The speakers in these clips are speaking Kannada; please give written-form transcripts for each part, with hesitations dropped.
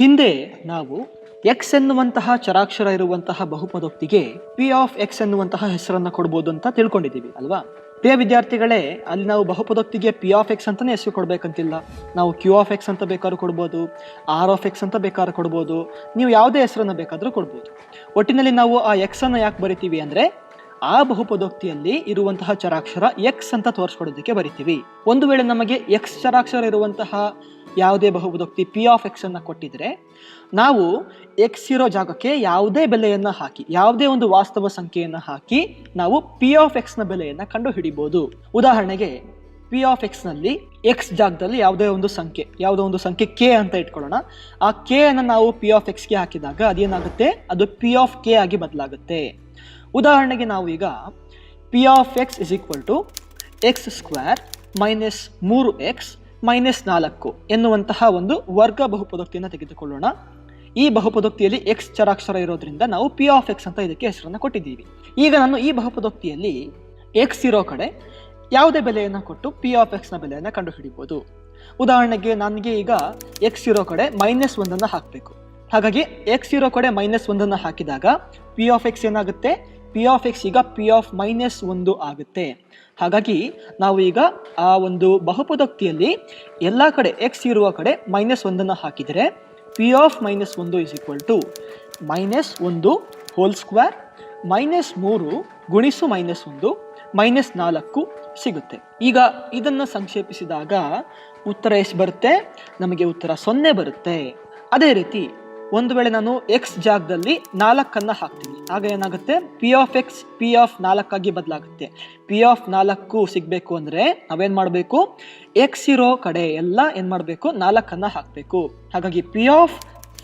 ಹಿಂದೆ ನಾವು ಎಕ್ಸ್ ಎನ್ನುವಂತಹ ಚರಾಕ್ಷರ ಇರುವಂತಹ ಬಹುಪದೋಕ್ತಿಗೆ ಪಿ ಆಫ್ ಎಕ್ಸ್ ಎನ್ನುವಂತಹ ಹೆಸರನ್ನ ಕೊಡ್ಬೋದು ಅಂತ ತಿಳ್ಕೊಂಡಿದ್ದೀವಿ ಅಲ್ವಾ. ಪ್ರಿಯ ವಿದ್ಯಾರ್ಥಿಗಳೇ, ಅಲ್ಲಿ ನಾವು ಬಹುಪದೋಕ್ತಿಗೆ ಪಿ ಆಫ್ ಎಕ್ಸ್ ಅಂತಾನೆ ಹೆಸರು ಕೊಡ್ಬೇಕಂತಿಲ್ಲ. ನಾವು ಕ್ಯೂ ಆಫ್ ಎಕ್ಸ್ ಅಂತ ಬೇಕಾದ್ರೂ ಕೊಡ್ಬೋದು, ಆರ್ ಆಫ್ ಎಕ್ಸ್ ಅಂತ ಬೇಕಾದ್ರೂ ಕೊಡ್ಬೋದು, ನೀವು ಯಾವುದೇ ಹೆಸರನ್ನ ಬೇಕಾದ್ರೂ ಕೊಡ್ಬೋದು. ಒಟ್ಟಿನಲ್ಲಿ ನಾವು ಆ ಎಕ್ಸ್ ಅನ್ನ ಯಾಕೆ ಬರಿತೀವಿ ಅಂದ್ರೆ ಆ ಬಹುಪದೋಕ್ತಿಯಲ್ಲಿ ಇರುವಂತಹ ಚರಾಕ್ಷರ ಎಕ್ಸ್ ಅಂತ ತೋರಿಸ್ಕೊಡೋದಕ್ಕೆ ಬರಿತೀವಿ. ಒಂದು ವೇಳೆ ನಮಗೆ ಎಕ್ಸ್ ಚರಾಕ್ಷರ ಇರುವಂತಹ ಯಾವುದೇ ಬಹುಪದೋಕ್ತಿ ಪಿ ಆಫ್ ಎಕ್ಸ್ ಅನ್ನ ಕೊಟ್ಟಿದ್ರೆ ನಾವು ಎಕ್ಸ್ ಇರೋ ಜಾಗಕ್ಕೆ ಯಾವುದೇ ಬೆಲೆಯನ್ನ ಹಾಕಿ, ಯಾವುದೇ ಒಂದು ವಾಸ್ತವ ಸಂಖ್ಯೆಯನ್ನ ಹಾಕಿ ನಾವು ಪಿ ಆಫ್ ಎಕ್ಸ್ ನ ಬೆಲೆಯನ್ನ ಕಂಡು ಹಿಡಿಬಹುದು. ಉದಾಹರಣೆಗೆ ಪಿ ಆಫ್ ಎಕ್ಸ್ ನಲ್ಲಿ ಎಕ್ಸ್ ಜಾಗದಲ್ಲಿ ಯಾವುದೋ ಒಂದು ಸಂಖ್ಯೆ ಕೆ ಅಂತ ಇಟ್ಕೊಳ್ಳೋಣ. ಆ ಕೆ ಅನ್ನ ನಾವು ಪಿ ಆಫ್ ಎಕ್ಸ್ ಗೆ ಹಾಕಿದಾಗ ಅದೇನಾಗುತ್ತೆ, ಅದು ಪಿ ಆಫ್ ಕೆ ಆಗಿ ಬದಲಾಗುತ್ತೆ. ಉದಾಹರಣೆಗೆ ನಾವು ಈಗ P of X is equal to X square minus 3x minus 4 ಎನ್ನುವಂತಹ ಒಂದು ವರ್ಗ ಬಹುಪದೋಕ್ತಿಯನ್ನು ತೆಗೆದುಕೊಳ್ಳೋಣ. ಈ ಬಹುಪದೋಕ್ತಿಯಲ್ಲಿ ಎಕ್ಸ್ ಚರಾಕ್ಷರ ಇರೋದ್ರಿಂದ ನಾವು ಪಿ ಆಫ್ ಎಕ್ಸ್ ಅಂತ ಇದಕ್ಕೆ ಹೆಸರನ್ನು ಕೊಟ್ಟಿದ್ದೀವಿ. ಈಗ ನಾನು ಈ ಬಹುಪದೋಕ್ತಿಯಲ್ಲಿ ಎಕ್ಸ್ ಇರೋ ಕಡೆ ಯಾವುದೇ ಬೆಲೆಯನ್ನು ಕೊಟ್ಟು ಪಿ ಆಫ್ ಎಕ್ಸ್ ನ ಬೆಲೆಯನ್ನು ಕಂಡು ಹಿಡಿಬಹುದು. ಉದಾಹರಣೆಗೆ ನನಗೆ ಈಗ ಎಕ್ಸ್ ಇರೋ ಕಡೆ -1 ಹಾಕಬೇಕು. ಹಾಗಾಗಿ ಎಕ್ಸ್ ಇರೋ ಕಡೆ -1 ಹಾಕಿದಾಗ ಪಿ ಆಫ್ ಎಕ್ಸ್ ಏನಾಗುತ್ತೆ, ಪಿ ಆಫ್ ಎಕ್ಸ್ ಈಗ ಪಿ ಆಫ್ -1 ಆಗುತ್ತೆ. ಹಾಗಾಗಿ ನಾವು ಈಗ ಆ ಒಂದು ಬಹುಪದೋಕ್ತಿಯಲ್ಲಿ ಎಲ್ಲ ಕಡೆ ಎಕ್ಸ್ ಇರುವ ಕಡೆ -1 ಹಾಕಿದರೆ P of -1 is equal to -1 whole square -3 ಗುಣಿಸು -1 -4 ಸಿಗುತ್ತೆ. ಈಗ ಇದನ್ನು ಸಂಕ್ಷೇಪಿಸಿದಾಗ ಉತ್ತರ ಎಷ್ಟು ಬರುತ್ತೆ, ನಮಗೆ ಉತ್ತರ 0 ಬರುತ್ತೆ. ಅದೇ ರೀತಿ ಒಂದು ವೇಳೆ ನಾನು ಎಕ್ಸ್ ಜಾಗದಲ್ಲಿ 4 ಹಾಕ್ತೀನಿ, ಆಗ ಏನಾಗುತ್ತೆ, P of X P of 4 ಆಗಿ ಬದಲಾಗುತ್ತೆ. ಪಿ ಆಫ್ 4 ಸಿಗಬೇಕು ಅಂದರೆ ನಾವೇನು ಮಾಡಬೇಕು, ಎಕ್ಸ್ ಇರೋ ಕಡೆ ಎಲ್ಲ ಏನು ಮಾಡಬೇಕು, 4 ಹಾಕಬೇಕು. ಹಾಗಾಗಿ P of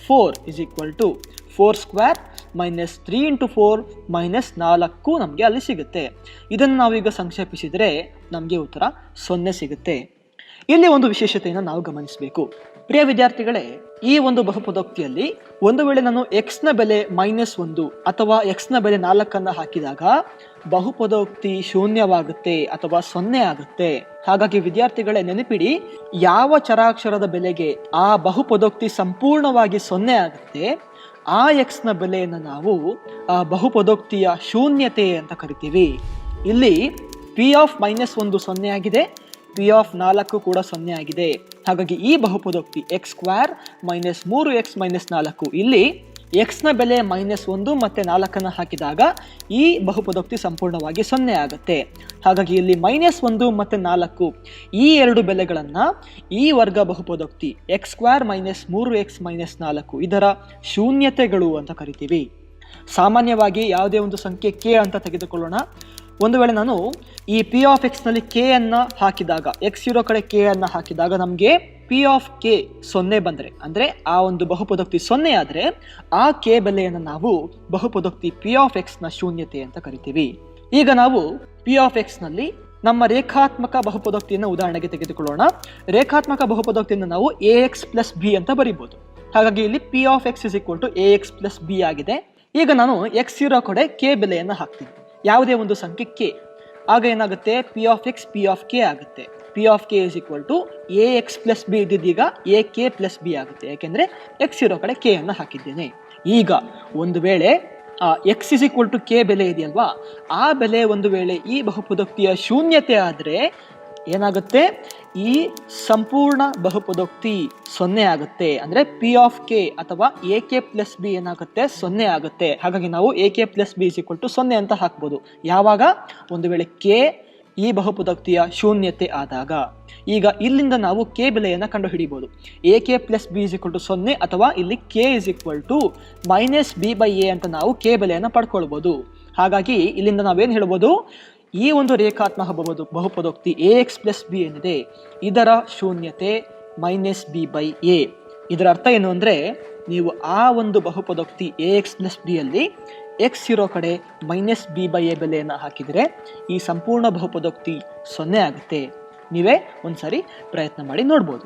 4 is equal to 4 square -3 × 4 -4 ನಮಗೆ ಅಲ್ಲಿ ಸಿಗುತ್ತೆ. ಇದನ್ನು ನಾವೀಗ ಸಂಕ್ಷೇಪಿಸಿದರೆ ನಮಗೆ ಉತ್ತರ 0 ಸಿಗುತ್ತೆ. ಇಲ್ಲಿ ಒಂದು ವಿಶೇಷತೆಯನ್ನು ನಾವು ಗಮನಿಸಬೇಕು. ಪ್ರಿಯ ವಿದ್ಯಾರ್ಥಿಗಳೇ, ಈ ಒಂದು ಬಹುಪದೋಕ್ತಿಯಲ್ಲಿ ಒಂದು ವೇಳೆ ನಾನು ಎಕ್ಸ್ ನ ಬೆಲೆ -1 ಅಥವಾ ಎಕ್ಸ್ ನ ಬೆಲೆ 4 ಹಾಕಿದಾಗ ಬಹುಪದೋಕ್ತಿ ಶೂನ್ಯವಾಗುತ್ತೆ ಅಥವಾ 0 ಆಗುತ್ತೆ. ಹಾಗಾಗಿ ವಿದ್ಯಾರ್ಥಿಗಳೇ ನೆನಪಿಡಿ, ಯಾವ ಚರಾಕ್ಷರದ ಬೆಲೆಗೆ ಆ ಬಹುಪದೋಕ್ತಿ ಸಂಪೂರ್ಣವಾಗಿ 0 ಆಗುತ್ತೆ ಆ ಎಕ್ಸ್ ನ ಬೆಲೆಯನ್ನು ನಾವು ಆ ಬಹುಪದೋಕ್ತಿಯ ಶೂನ್ಯತೆ ಅಂತ ಕರಿತೀವಿ. ಇಲ್ಲಿ ಪಿ ಆಫ್ -1 0 ಆಗಿದೆ, ಪಿ ಆಫ್ 4 ಕೂಡ 0 ಆಗಿದೆ. ಹಾಗಾಗಿ ಈ ಬಹುಪದೋಕ್ತಿ ಎಕ್ಸ್ ಸ್ಕ್ವೇರ್ -3x -4 ಇಲ್ಲಿ ಎಕ್ಸ್ ನ ಬೆಲೆ -1 ಮತ್ತೆ 4 ಹಾಕಿದಾಗ ಈ ಬಹುಪದೋಕ್ತಿ ಸಂಪೂರ್ಣವಾಗಿ 0 ಆಗುತ್ತೆ. ಹಾಗಾಗಿ ಇಲ್ಲಿ -1 ಮತ್ತೆ 4 ಈ ಎರಡು ಬೆಲೆಗಳನ್ನ ಈ ವರ್ಗ ಬಹುಪದೋಕ್ತಿ ಎಕ್ಸ್ ಸ್ಕ್ವೇರ್ -3x -4 ಇದರ ಶೂನ್ಯತೆಗಳು ಅಂತ ಕರಿತೀವಿ. ಸಾಮಾನ್ಯವಾಗಿ ಯಾವುದೇ ಒಂದು ಸಂಖ್ಯೆ ಕೆ ಅಂತ ತೆಗೆದುಕೊಳ್ಳೋಣ. ಒಂದು ವೇಳೆ ನಾನು ಈ ಪಿ ಆಫ್ ಎಕ್ಸ್ ನಲ್ಲಿ ಕೆ ಅನ್ನ ಹಾಕಿದಾಗ, ಎಕ್ಸ್ ಇರೋ ಕಡೆ ಕೆ ಅನ್ನ ಹಾಕಿದಾಗ ನಮಗೆ ಪಿ ಆಫ್ ಕೆ 0 ಬಂದರೆ, ಅಂದ್ರೆ ಆ ಒಂದು ಬಹುಪದೋಕ್ತಿ 0 ಆದ್ರೆ ಆ ಕೆ ಬೆಲೆಯನ್ನು ನಾವು ಬಹುಪದೋಕ್ತಿ ಪಿ ಆಫ್ ಎಕ್ಸ್ ನ ಶೂನ್ಯತೆ ಅಂತ ಕರಿತೀವಿ. ಈಗ ನಾವು ಪಿ ಆಫ್ ಎಕ್ಸ್ ನಲ್ಲಿ ನಮ್ಮ ರೇಖಾತ್ಮಕ ಬಹುಪದೋಕ್ತಿಯನ್ನು ಉದಾಹರಣೆಗೆ ತೆಗೆದುಕೊಳ್ಳೋಣ. ರೇಖಾತ್ಮಕ ಬಹುಪದೋಕ್ತಿಯನ್ನು ನಾವು ax + b ಅಂತ ಬರೀಬಹುದು. ಹಾಗಾಗಿ ಇಲ್ಲಿ P of X is equal to ax + b ಆಗಿದೆ. ಈಗ ನಾನು ಎಕ್ಸ್ ಇರೋ ಕಡೆ ಕೆ ಬೆಲೆಯನ್ನು ಹಾಕ್ತೀನಿ, ಯಾವುದೇ ಒಂದು ಸಂಖ್ಯೆ ಕೆ. ಆಗ ಏನಾಗುತ್ತೆ, P of X P of K ಆಗುತ್ತೆ. P of K is equal to ax + b ಇದ್ದಿದ್ದೀಗ ak + b ಆಗುತ್ತೆ, ಯಾಕೆಂದ್ರೆ ಎಕ್ಸ್ ಇರೋ ಕಡೆ ಕೆ ಅನ್ನು ಹಾಕಿದ್ದೇನೆ. ಈಗ ಒಂದು ವೇಳೆ X is equal to K ಬೆಲೆ ಇದೆಯಲ್ವಾ, ಆ ಬೆಲೆ ಒಂದು ವೇಳೆ ಈ ಬಹುಪದೋಕ್ತಿಯ ಶೂನ್ಯತೆ ಆದರೆ ಏನಾಗುತ್ತೆ, ಈ ಸಂಪೂರ್ಣ ಬಹುಪದೋಕ್ತಿ 0 ಆಗುತ್ತೆ. ಅಂದ್ರೆ ಪಿ ಆಫ್ ಕೆ ಅಥವಾ ak + b ಏನಾಗುತ್ತೆ, 0 ಆಗುತ್ತೆ. ಹಾಗಾಗಿ ನಾವು ak + b = 0 ಅಂತ ಹಾಕ್ಬೋದು. ಯಾವಾಗ, ಒಂದು ವೇಳೆ ಕೆ ಈ ಬಹುಪದೋಕ್ತಿಯ ಶೂನ್ಯತೆ ಆದಾಗ. ಈಗ ಇಲ್ಲಿಂದ ನಾವು ಕೆ ಬೆಲೆಯನ್ನು ಕಂಡು ಹಿಡಿಬಹುದು. ak + b = 0 ಅಥವಾ ಇಲ್ಲಿ k -b/a ಅಂತ ನಾವು ಕೆ ಬೆಲೆಯನ್ನು ಪಡ್ಕೊಳ್ಬಹುದು. ಹಾಗಾಗಿ ಇಲ್ಲಿಂದ ನಾವೇನು ಹೇಳ್ಬೋದು, ಈ ಒಂದು ರೇಖಾತ್ಮಕ ಬಹುಪದೋಕ್ತಿ ax + b ಏನಿದೆ ಇದರ ಶೂನ್ಯತೆ -b/a. ಇದರ ಅರ್ಥ ಏನು ಅಂದ್ರೆ, ನೀವು ಆ ಒಂದು ಬಹುಪದೋಕ್ತಿ ax + b ಅಲ್ಲಿ ಎಕ್ಸ್ ಇರೋ ಕಡೆ -b/a ಬೆಲೆಯನ್ನು ಹಾಕಿದರೆ ಈ ಸಂಪೂರ್ಣ ಬಹುಪದೋಕ್ತಿ 0 ಆಗುತ್ತೆ. ನೀವೇ ಒಂದ್ಸರಿ ಪ್ರಯತ್ನ ಮಾಡಿ ನೋಡ್ಬೋದು.